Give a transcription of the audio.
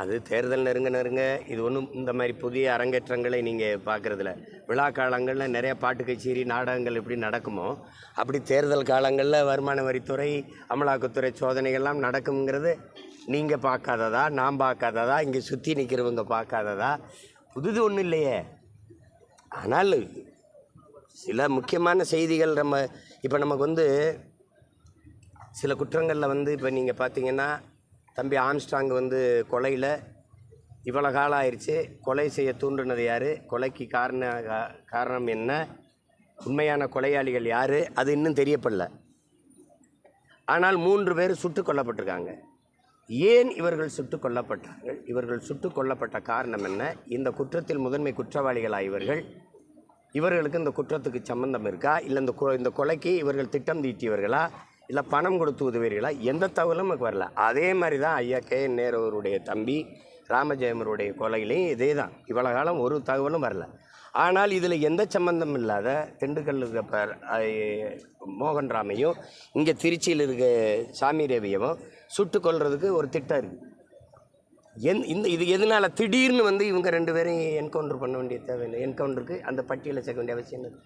அது தேர்தல் நெருங்க இது ஒன்றும் இந்த மாதிரி புதிய அரங்கேற்றங்களை நீங்கள் பார்க்குறதில்ல. விழா காலங்களில் நிறைய பாட்டு கச்சேரி நாடகங்கள் எப்படி நடக்குமோ அப்படி தேர்தல் காலங்களில் வருமான வரித்துறை அமலாக்கத்துறை சோதனைகள்லாம் நடக்குங்கிறது நீங்கள் பார்க்காததா, நான் பார்க்காததா, இங்கே சுற்றி நிற்கிறவங்க பார்க்காததா? புதுது ஒன்றும் இல்லையே. ஆனால் சில முக்கியமான செய்திகள் இப்போ நமக்கு சில குற்றங்களில் இப்போ நீங்கள் பார்த்தீங்கன்னா தம்பி ஆம்ஸ்ட்ராங் கொலையில் இவ்வளோ காலம் ஆயிடுச்சு. கொலை செய்ய தூண்டுனது யார், கொலைக்கு காரணம் என்ன, உண்மையான கொலையாளிகள் யார், அது இன்னும் தெரியப்படல. ஆனால் 3 பேர் சுட்டுக் கொல்லப்பட்டிருக்காங்க. ஏன் இவர்கள் சுட்டுக் கொல்லப்பட்டார்கள், இவர்கள் சுட்டுக் கொல்லப்பட்ட காரணம் என்ன, இந்த குற்றத்தில் முதன்மை குற்றவாளிகளாக இவர்களுக்கு இந்த குற்றத்துக்கு சம்பந்தம் இருக்கா, இல்லை இந்த கொலைக்கு இவர்கள் திட்டம் தீட்டியவர்களா, இல்லை பணம் கொடுத்து உதவியர்களா, எந்த தகவலும் நமக்கு வரல. அதே மாதிரி தான் ஐயா கே.என். நேருவருடைய தம்பி ராமஜெயமருடைய கொலையிலையும் இதே தான். இவ்வளோ காலம் ஒரு தகவலும் வரல. ஆனால் இதில் எந்த சம்பந்தம் இல்லாத திண்டுக்கல் இருக்க மோகன்ராமையும் இங்கே திருச்சியில் இருக்க சாமி ரவியவும் சுட்டு கொல்றதுக்கு ஒரு திட்டம் இருக்குது. இது எதனால் திடீர்னு இவங்க 2 பேரையும் என்கவுண்டர் பண்ண வேண்டிய தேவையில்லை. என்கவுண்டருக்கு அந்த பட்டியலை சேர்க்க வேண்டிய அவசியம் இல்லை.